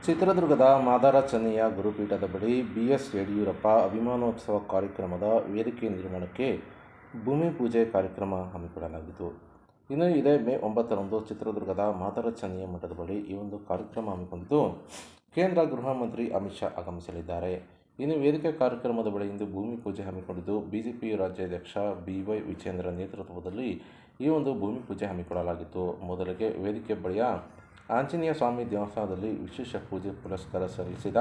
ಚಿತ್ರದುರ್ಗದ ಮಾದಾರ ಚೆನ್ನಯ್ಯ ಗುರುಪೀಠದ ಬಳಿ BS ಯಡಿಯೂರಪ್ಪ ಅಭಿಮಾನೋತ್ಸವ ಕಾರ್ಯಕ್ರಮದ ವೇದಿಕೆ ನಿರ್ಮಾಣಕ್ಕೆ ಭೂಮಿ ಪೂಜೆ ಕಾರ್ಯಕ್ರಮ ಹಮ್ಮಿಕೊಳ್ಳಲಾಗಿತ್ತು. ಇನ್ನು ಇದೇ ಮೇ 9ರಂದು ಚಿತ್ರದುರ್ಗದ ಮಾದಾರ ಚೆನ್ನಯ್ಯ ಮಠದ ಬಳಿ ಈ ಒಂದು ಕಾರ್ಯಕ್ರಮ ಹಮ್ಮಿಕೊಂಡಿದ್ದು, ಕೇಂದ್ರ ಗೃಹ ಮಂತ್ರಿ ಅಮಿತ್ ಶಾ ಆಗಮಿಸಲಿದ್ದಾರೆ. ಇನ್ನು ವೇದಿಕೆ ಕಾರ್ಯಕ್ರಮದ ಬಳಿ ಇಂದು ಭೂಮಿ ಪೂಜೆ ಹಮ್ಮಿಕೊಂಡಿದ್ದು, ಬಿಜೆಪಿ ರಾಜ್ಯಾಧ್ಯಕ್ಷ BY ವಿಜೇಂದ್ರ ನೇತೃತ್ವದಲ್ಲಿ ಈ ಒಂದು ಭೂಮಿ ಪೂಜೆ ಹಮ್ಮಿಕೊಳ್ಳಲಾಗಿತ್ತು. ಮೊದಲಿಗೆ ವೇದಿಕೆ ಬಳಿಯ ಆಂಜನೇಯ ಸ್ವಾಮಿ ದೇವಸ್ಥಾನದಲ್ಲಿ ವಿಶೇಷ ಪೂಜೆ ಪುರಸ್ಕಾರ ಸಲ್ಲಿಸಿದ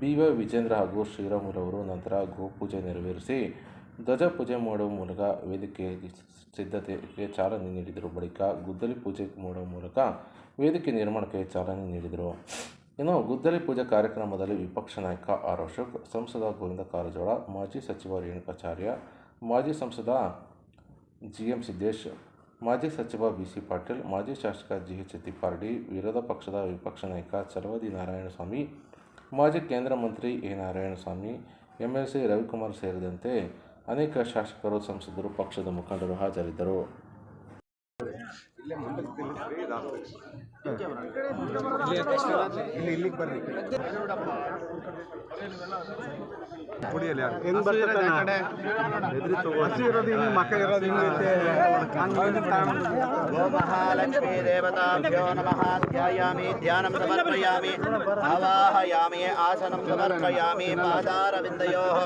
BY ವಿಜೇಂದ್ರ ಹಾಗೂ ಶ್ರೀರಾಮುಲುರವರು ನಂತರ ಗೋಪೂಜೆ ನೆರವೇರಿಸಿ ಧ್ವಜ ಪೂಜೆ ಮಾಡುವ ಮೂಲಕ ವೇದಿಕೆ ಸಿದ್ಧತೆಗೆ ಚಾಲನೆ ನೀಡಿದರು. ಬಳಿಕ ಗುದ್ದಲಿ ಪೂಜೆ ಮಾಡುವ ಮೂಲಕ ವೇದಿಕೆ ನಿರ್ಮಾಣಕ್ಕೆ ಚಾಲನೆ ನೀಡಿದರು. ಇನ್ನು ಗುದ್ದಲಿ ಪೂಜೆ ಕಾರ್ಯಕ್ರಮದಲ್ಲಿ ವಿಪಕ್ಷ ನಾಯಕ ಆರ್ ಅಶೋಕ್, ಸಂಸದ ಗೋವಿಂದ ಕಾರಜೋಳ, ಮಾಜಿ ಸಚಿವ ರೇಣುಕಾಚಾರ್ಯ, ಮಾಜಿ ಸಂಸದ GM ಸಿದ್ದೇಶ್, ಮಾಜಿ ಸಚಿವ BC ಪಾಟೀಲ್, ಮಾಜಿ ಶಾಸಕ GH ತಿಪ್ಪಾರೆಡ್ಡಿ, ವಿರೋಧ ಪಕ್ಷದ ವಿಪಕ್ಷ ನಾಯಕ ಚಲವಾದಿ ನಾರಾಯಣಸ್ವಾಮಿ, ಮಾಜಿ ಕೇಂದ್ರ ಮಂತ್ರಿ A ನಾರಾಯಣಸ್ವಾಮಿ, MLC ರವಿಕುಮಾರ್ ಸೇರಿದಂತೆ ಅನೇಕ ಶಾಸಕರು, ಸಂಸದರು, ಪಕ್ಷದ ಮುಖಂಡರು ಹಾಜರಿದ್ದರು. ಗೋಮಹಾಲಕ್ಷ್ಮೀ ದೇವತಾಭ್ಯೋ ನಮಃ. ಧ್ಯಾಯಾಮಿ, ಧ್ಯಾನಂ ಸಮರ್ಪಯಾಮಿ, ಆವಾಹಯಾಮಿ, ಆಸನಂ ಸಮರ್ಪಯಾಮಿ, ಪಾದಾರವಿಂದಯೋಃ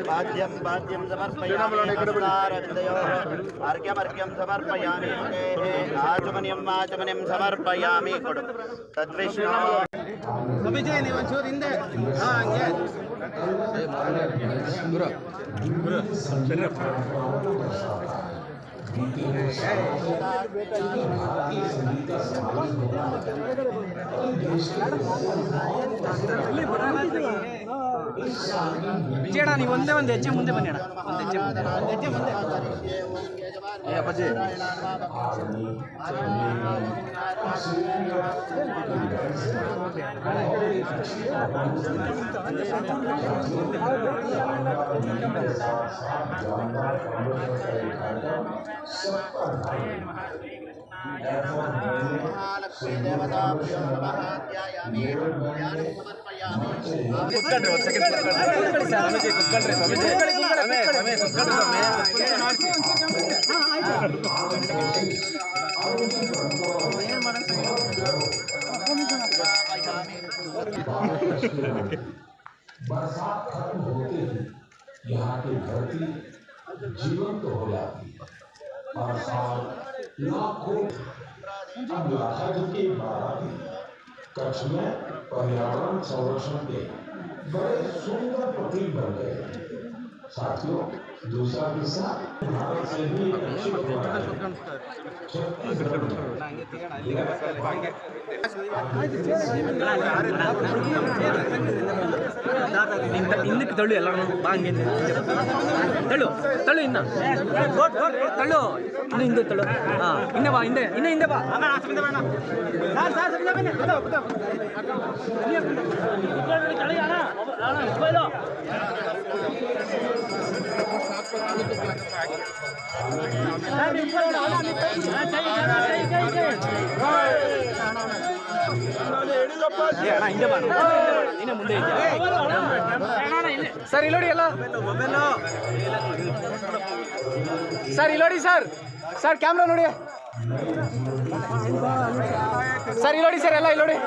ಪಾದ್ಯಂ ಪಾದ್ಯಂ ಸಮರ್ಪಯಾಮಿ, ಹಸ್ತಾರವಿಂದಯೋಃ ಅರ್ಘ್ಯಮರ್ಘ್ಯಂ ಸಮರ್ಪಯಾಮಿ, ಆಚಮನಿಯಂ ಆಚಮನಿಯಂ ಸಮರ್ಪಯಾಮಿ. ಕೊಡು ತದ್ವಿಷ್ಣು ಸ್ವಾಮೀಜಿ, ನೀವು ಒಂಚೂರು ಹಿಂದೆ ಹಂಗೆ ವಿಜಯಣ್ಣ, ನೀವು ಒಂದೇ ಒಂದು ಹೆಜ್ಜೆ ಮುಂದೆ ಬನ್ನಿ ಅಣ್ಣ, ಒಂದು ಹೆಜ್ಜೆ ಮುಂದೆ. ಅಪ್ಪಾಜಿ ಮಹಾಲಕ್ಷ್ಮೀ ದೇವತಾಭ್ಯೋ ನಮಃ. ಧ್ಯಾಯಾಮಿ, ಧ್ಯಾನಂ ಸಮರ್ಪಯಾಮಿ. ಕುತ್ಕೊಳ್ರಿ, ಒಂದು ಸೆಕೆಂಡ್ ಕುತ್ಕೊಳ್ರಿ ಸ್ವಾಮೀಜಿ, ಕುತ್ಕೊಳ್ರಿ ಸ್ವಾಮೀಜಿ, बरसात खत्म होते ही यहाँ की धरती जीवंत हो जाती है। हर साल लाखों अब लाखा जी की बाराती कच्छ में पर्यावरण संरक्षण के बड़े सुंदर प्रतीक बन गए। साथियों, दूसरा किस्सा भारत से भी अच्छी ಹಿಂದಕ್ಕೆ ತಳ್ಳು, ಎಲ್ಲರೂ ಬಾ, ಹಂಗೆ ತಳ್ಳು ತಳ್ಳು, ಇನ್ನು ತಳ್ಳು, ಇನ್ನು ಹಿಂದೆ ತಳ್ಳು. ಹಾಂ, ಹಿಂದೆ ಬಾ, ಹಿಂದೆ ಬಾ. ಹಿಂದೆ ಬಾ, ನೀನೇ ಮುಂದೆ ಇದೆಯಾ ಸರ್? ಇಲ್ಲಿ ನೋಡಿ, ಎಲ್ಲ ಸರ್, ಇಲ್ಲಿ ನೋಡಿ ಸರ್, ಕ್ಯಾಮ್ರಾ ನೋಡಿ ಸರ್, ಇಲ್ಲಿ ನೋಡಿ ಸರ್, ಎಲ್ಲ ಇಲ್ಲಿ ನೋಡಿ.